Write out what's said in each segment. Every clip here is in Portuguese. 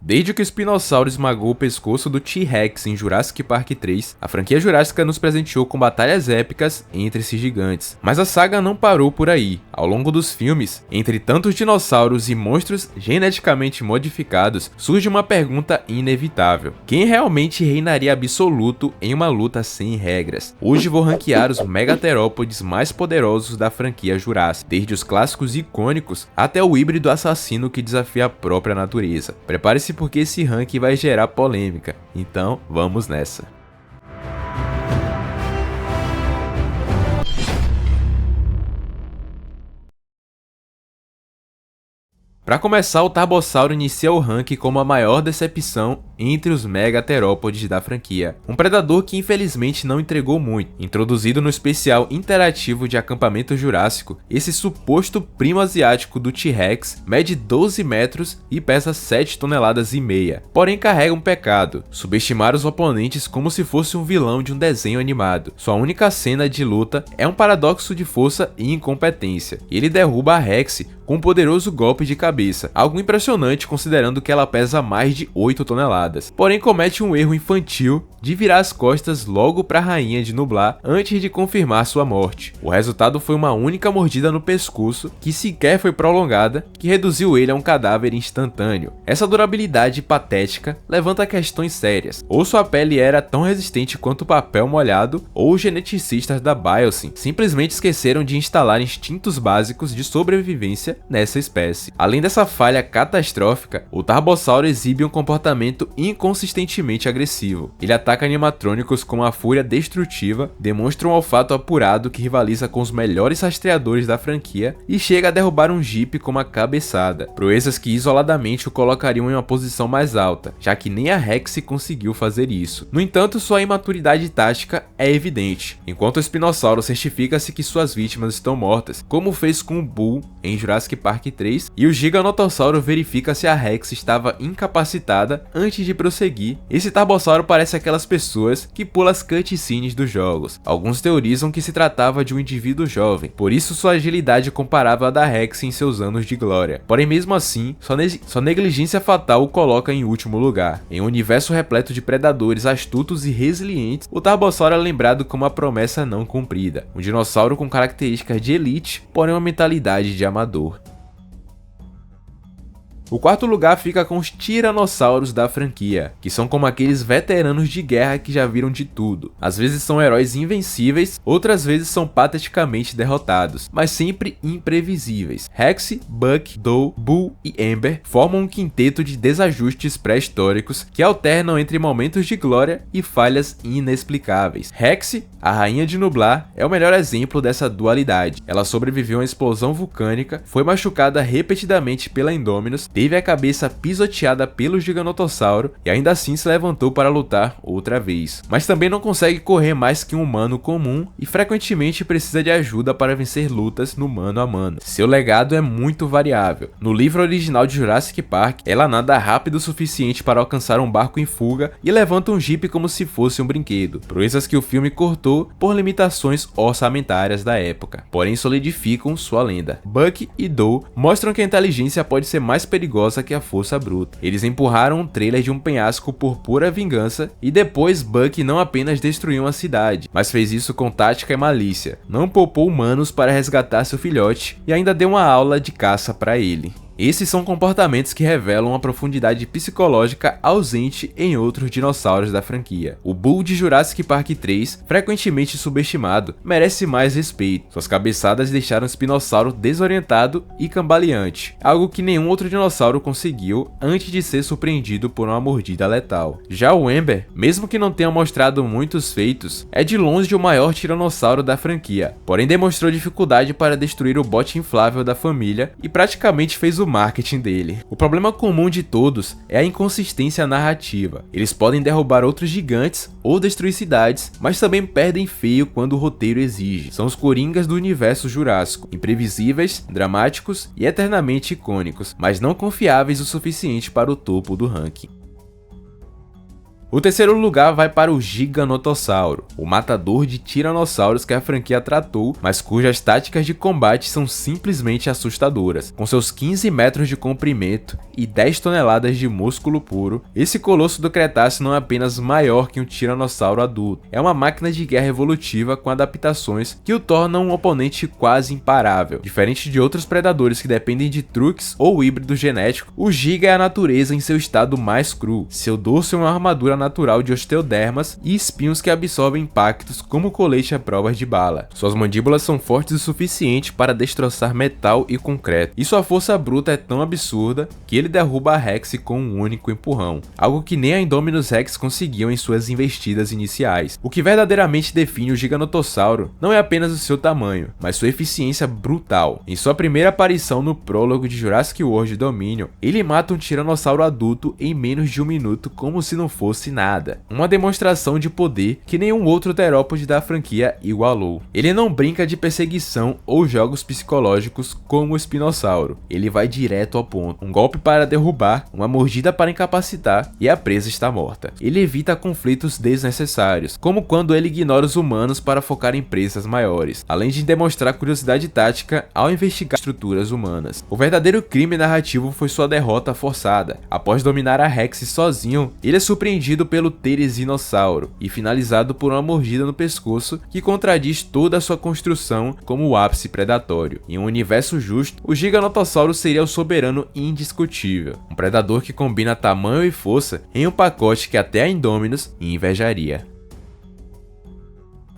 Desde que o espinossauro esmagou o pescoço do T-Rex em Jurassic Park 3, a franquia Jurássica nos presenteou com batalhas épicas entre esses gigantes. Mas a saga não parou por aí. Ao longo dos filmes, entre tantos dinossauros e monstros geneticamente modificados, surge uma pergunta inevitável: quem realmente reinaria absoluto em uma luta sem regras? Hoje vou ranquear os megaterópodes mais poderosos da franquia Jurássica, desde os clássicos icônicos até o híbrido assassino que desafia a própria natureza. Prepare-se porque esse ranking vai gerar polêmica, então vamos nessa. Para começar, o Tarbossauro inicia o ranking como a maior decepção entre os megaterópodes da franquia. Um predador que infelizmente não entregou muito. Introduzido no especial interativo de Acampamento Jurássico, esse suposto primo asiático do T-Rex mede 12 metros e pesa 7 toneladas e meia. Porém carrega um pecado: subestimar os oponentes como se fosse um vilão de um desenho animado. Sua única cena de luta é um paradoxo de força e incompetência. Ele derruba a Rex com um poderoso golpe de cabeça, algo impressionante considerando que ela pesa mais de 8 toneladas. Porém comete um erro infantil de virar as costas logo para a rainha de Nublar antes de confirmar sua morte. O resultado foi uma única mordida no pescoço, que sequer foi prolongada, que reduziu ele a um cadáver instantâneo. Essa durabilidade patética levanta questões sérias: ou sua pele era tão resistente quanto o papel molhado, ou os geneticistas da Biosyn simplesmente esqueceram de instalar instintos básicos de sobrevivência nessa espécie. Além dessa falha catastrófica, o Tarbossauro exibe um comportamento inconsistentemente agressivo. Ele ataca animatrônicos com uma fúria destrutiva, demonstra um olfato apurado que rivaliza com os melhores rastreadores da franquia e chega a derrubar um Jeep com uma cabeçada, proezas que isoladamente o colocariam em uma posição mais alta, já que nem a Rex conseguiu fazer isso. No entanto, sua imaturidade tática é evidente. Enquanto o espinossauro certifica-se que suas vítimas estão mortas, como fez com o Bull em Jurassic Park 3, e o Giganotossauro verifica se a Rex estava incapacitada antes de prosseguir. Esse Tarbossauro parece aquelas pessoas que pulam as cutscenes dos jogos. Alguns teorizam que se tratava de um indivíduo jovem, por isso sua agilidade comparável à da Rex em seus anos de glória. Porém, mesmo assim, sua negligência fatal o coloca em último lugar. Em um universo repleto de predadores astutos e resilientes, o Tarbossauro é lembrado como a promessa não cumprida. Um dinossauro com características de elite, porém uma mentalidade de amador. O quarto lugar fica com os tiranossauros da franquia, que são como aqueles veteranos de guerra que já viram de tudo. Às vezes são heróis invencíveis, outras vezes são pateticamente derrotados, mas sempre imprevisíveis. Rex, Buck, Doe, Bull e Amber formam um quinteto de desajustes pré-históricos que alternam entre momentos de glória e falhas inexplicáveis. Rex, a rainha de Nublar, é o melhor exemplo dessa dualidade. Ela sobreviveu a uma explosão vulcânica, foi machucada repetidamente pela Indominus, teve a cabeça pisoteada pelo Giganotossauro e ainda assim se levantou para lutar outra vez. Mas também não consegue correr mais que um humano comum e frequentemente precisa de ajuda para vencer lutas no mano a mano. Seu legado é muito variável. No livro original de Jurassic Park, ela nada rápido o suficiente para alcançar um barco em fuga e levanta um Jeep como se fosse um brinquedo, proezas que o filme cortou por limitações orçamentárias da época, porém solidificam sua lenda. Buck e Doe mostram que a inteligência pode ser mais perigosa que a força bruta. Eles empurraram um trailer de um penhasco por pura vingança e depois Buck não apenas destruiu uma cidade, mas fez isso com tática e malícia. Não poupou humanos para resgatar seu filhote e ainda deu uma aula de caça para ele. Esses são comportamentos que revelam uma profundidade psicológica ausente em outros dinossauros da franquia. O Bull de Jurassic Park 3, frequentemente subestimado, merece mais respeito. Suas cabeçadas deixaram o espinossauro desorientado e cambaleante, algo que nenhum outro dinossauro conseguiu antes de ser surpreendido por uma mordida letal. Já o Amber, mesmo que não tenha mostrado muitos feitos, é de longe o maior tiranossauro da franquia, porém demonstrou dificuldade para destruir o bote inflável da família e praticamente fez o marketing dele. O problema comum de todos é a inconsistência narrativa. Eles podem derrubar outros gigantes ou destruir cidades, mas também perdem feio quando o roteiro exige. São os coringas do universo jurássico, imprevisíveis, dramáticos e eternamente icônicos, mas não confiáveis o suficiente para o topo do ranking. O terceiro lugar vai para o Giganotossauro, o matador de tiranossauros que a franquia tratou, mas cujas táticas de combate são simplesmente assustadoras. Com seus 15 metros de comprimento e 10 toneladas de músculo puro, esse colosso do Cretáceo não é apenas maior que um tiranossauro adulto, é uma máquina de guerra evolutiva com adaptações que o tornam um oponente quase imparável. Diferente de outros predadores que dependem de truques ou híbrido genético, o Giga é a natureza em seu estado mais cru. Seu dorso é uma armadura natural de osteodermas e espinhos que absorvem impactos como colete à prova de bala. Suas mandíbulas são fortes o suficiente para destroçar metal e concreto, e sua força bruta é tão absurda que ele derruba a Rex com um único empurrão, algo que nem a Indominus Rex conseguiam em suas investidas iniciais. O que verdadeiramente define o Giganotossauro não é apenas o seu tamanho, mas sua eficiência brutal. Em sua primeira aparição no prólogo de Jurassic World Dominion, ele mata um tiranossauro adulto em menos de um minuto como se não fosse nada. Uma demonstração de poder que nenhum outro terópode da franquia igualou. Ele não brinca de perseguição ou jogos psicológicos como o Espinossauro. Ele vai direto ao ponto. Um golpe para derrubar, uma mordida para incapacitar e a presa está morta. Ele evita conflitos desnecessários, como quando ele ignora os humanos para focar em presas maiores, além de demonstrar curiosidade tática ao investigar estruturas humanas. O verdadeiro crime narrativo foi sua derrota forçada. Após dominar a Rex sozinho, ele é surpreendido pelo Teresinossauro e finalizado por uma mordida no pescoço que contradiz toda a sua construção como o ápice predatório. Em um universo justo, o Giganotossauro seria o soberano indiscutível, um predador que combina tamanho e força em um pacote que até a Indominus invejaria.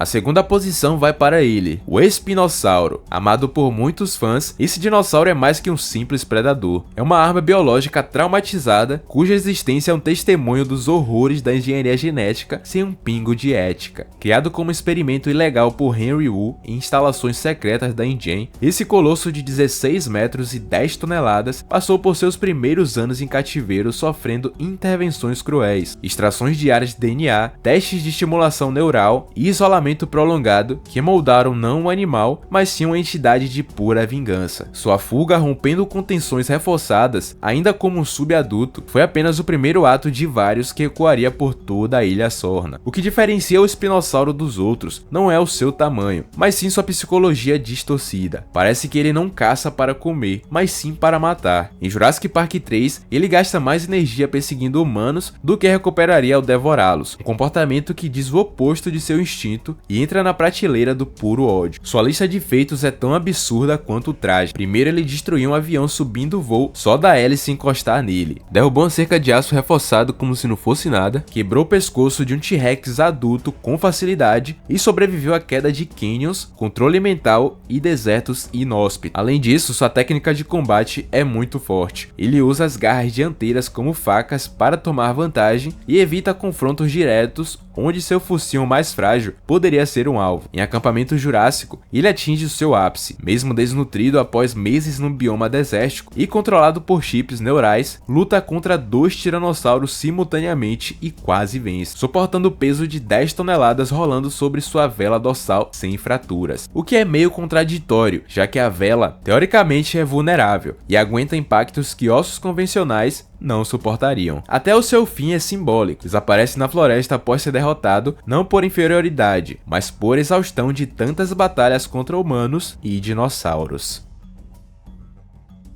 A segunda posição vai para ele, o Espinossauro. Amado por muitos fãs, esse dinossauro é mais que um simples predador. É uma arma biológica traumatizada, cuja existência é um testemunho dos horrores da engenharia genética sem um pingo de ética. Criado como experimento ilegal por Henry Wu em instalações secretas da InGen, esse colosso de 16 metros e 10 toneladas passou por seus primeiros anos em cativeiro sofrendo intervenções cruéis, extrações diárias de DNA, testes de estimulação neural e isolamento prolongado que moldaram não um animal, mas sim uma entidade de pura vingança. Sua fuga, rompendo contenções reforçadas, ainda como um subadulto, foi apenas o primeiro ato de vários que ecoaria por toda a Ilha Sorna. O que diferencia o Espinossauro dos outros não é o seu tamanho, mas sim sua psicologia distorcida. Parece que ele não caça para comer, mas sim para matar. Em Jurassic Park 3, ele gasta mais energia perseguindo humanos do que recuperaria ao devorá-los, um comportamento que diz o oposto de seu instinto e entra na prateleira do puro ódio. Sua lista de feitos é tão absurda quanto trágica. Primeiro, ele destruiu um avião subindo o voo só da hélice encostar nele, derrubou uma cerca de aço reforçado como se não fosse nada, quebrou o pescoço de um T-Rex adulto com facilidade e sobreviveu à queda de canyons, controle mental e desertos inóspitos. Além disso, sua técnica de combate é muito forte. Ele usa as garras dianteiras como facas para tomar vantagem e evita confrontos diretos onde seu focinho mais frágil poderia ser um alvo. Em acampamento jurássico, ele atinge o seu ápice, mesmo desnutrido após meses no bioma desértico e controlado por chips neurais, luta contra 2 tiranossauros simultaneamente e quase vence, suportando o peso de 10 toneladas rolando sobre sua vela dorsal sem fraturas. O que é meio contraditório, já que a vela, teoricamente, é vulnerável e aguenta impactos que ossos convencionais não suportariam. Até o seu fim é simbólico, desaparece na floresta após ser derrotado, não por inferioridade, mas por exaustão de tantas batalhas contra humanos e dinossauros.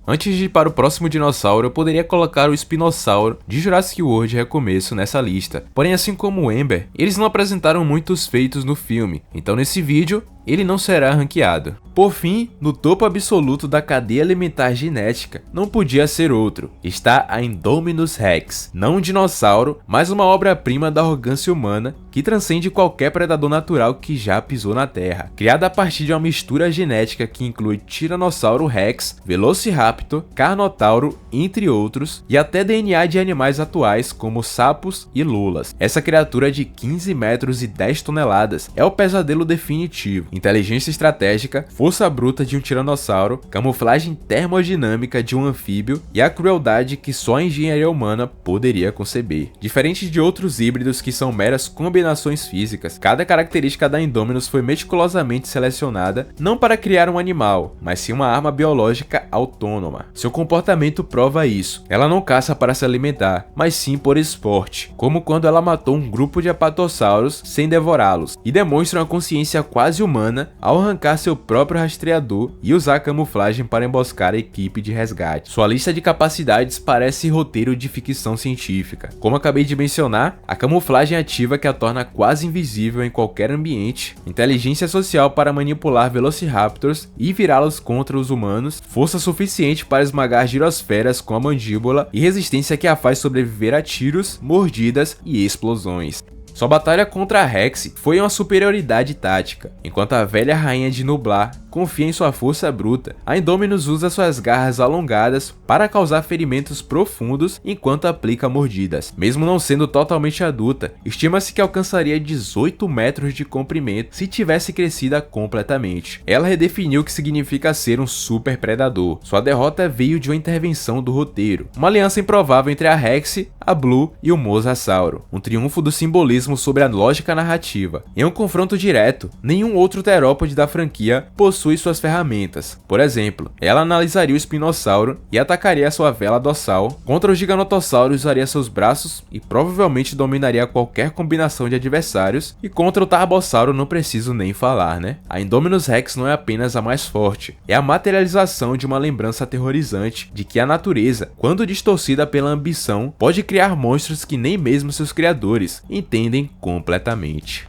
Antes de ir para o próximo dinossauro, eu poderia colocar o Espinossauro de Jurassic World Recomeço nessa lista. Porém, assim como o Ember, eles não apresentaram muitos feitos no filme, então nesse vídeo ele não será ranqueado. Por fim, no topo absoluto da cadeia alimentar genética, não podia ser outro. Está a Indominus Rex, não um dinossauro, mas uma obra-prima da arrogância humana que transcende qualquer predador natural que já pisou na Terra. Criada a partir de uma mistura genética que inclui Tiranossauro Rex, Velociraptor, Carnotauro, entre outros, e até DNA de animais atuais como sapos e lulas. Essa criatura de 15 metros e 10 toneladas é o pesadelo definitivo. Inteligência estratégica, força bruta de um tiranossauro, camuflagem termodinâmica de um anfíbio e a crueldade que só a engenharia humana poderia conceber. Diferente de outros híbridos que são meras combinações combinações físicas. Cada característica da Indominus foi meticulosamente selecionada, não para criar um animal, mas sim uma arma biológica autônoma. Seu comportamento prova isso. Ela não caça para se alimentar, mas sim por esporte, como quando ela matou um grupo de apatossauros sem devorá-los, e demonstra uma consciência quase humana ao arrancar seu próprio rastreador e usar a camuflagem para emboscar a equipe de resgate. Sua lista de capacidades parece roteiro de ficção científica. Como acabei de mencionar, a camuflagem ativa que a torna quase invisível em qualquer ambiente, inteligência social para manipular velociraptors e virá-los contra os humanos, força suficiente para esmagar girosferas com a mandíbula e resistência que a faz sobreviver a tiros, mordidas e explosões. Sua batalha contra a Rex foi uma superioridade tática. Enquanto a velha rainha de Nublar confia em sua força bruta, a Indominus usa suas garras alongadas para causar ferimentos profundos enquanto aplica mordidas. Mesmo não sendo totalmente adulta, estima-se que alcançaria 18 metros de comprimento se tivesse crescida completamente. Ela redefiniu o que significa ser um super predador. Sua derrota veio de uma intervenção do roteiro, uma aliança improvável entre a Rex, a Blue e o Mosasauro, um triunfo do simbolismo sobre a lógica narrativa. Em um confronto direto, nenhum outro terópode da franquia possui suas ferramentas. Por exemplo, ela analisaria o espinossauro e atacaria sua vela dorsal. Contra o giganotossauro usaria seus braços e provavelmente dominaria qualquer combinação de adversários, e contra o tarbossauro não preciso nem falar, né? A Indominus Rex não é apenas a mais forte, é a materialização de uma lembrança aterrorizante de que a natureza, quando distorcida pela ambição, pode criar monstros que nem mesmo seus criadores entendem completamente.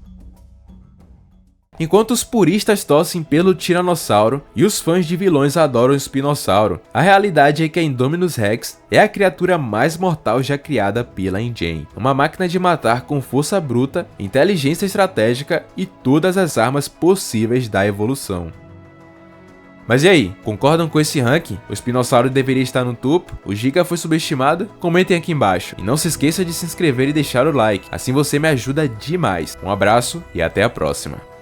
Enquanto os puristas torcem pelo Tiranossauro e os fãs de vilões adoram o Espinossauro, a realidade é que a Indominus Rex é a criatura mais mortal já criada pela Engine. Uma máquina de matar com força bruta, inteligência estratégica e todas as armas possíveis da evolução. Mas e aí, concordam com esse ranking? O Espinossauro deveria estar no topo? O Giga foi subestimado? Comentem aqui embaixo. E não se esqueça de se inscrever e deixar o like, assim você me ajuda demais. Um abraço e até a próxima.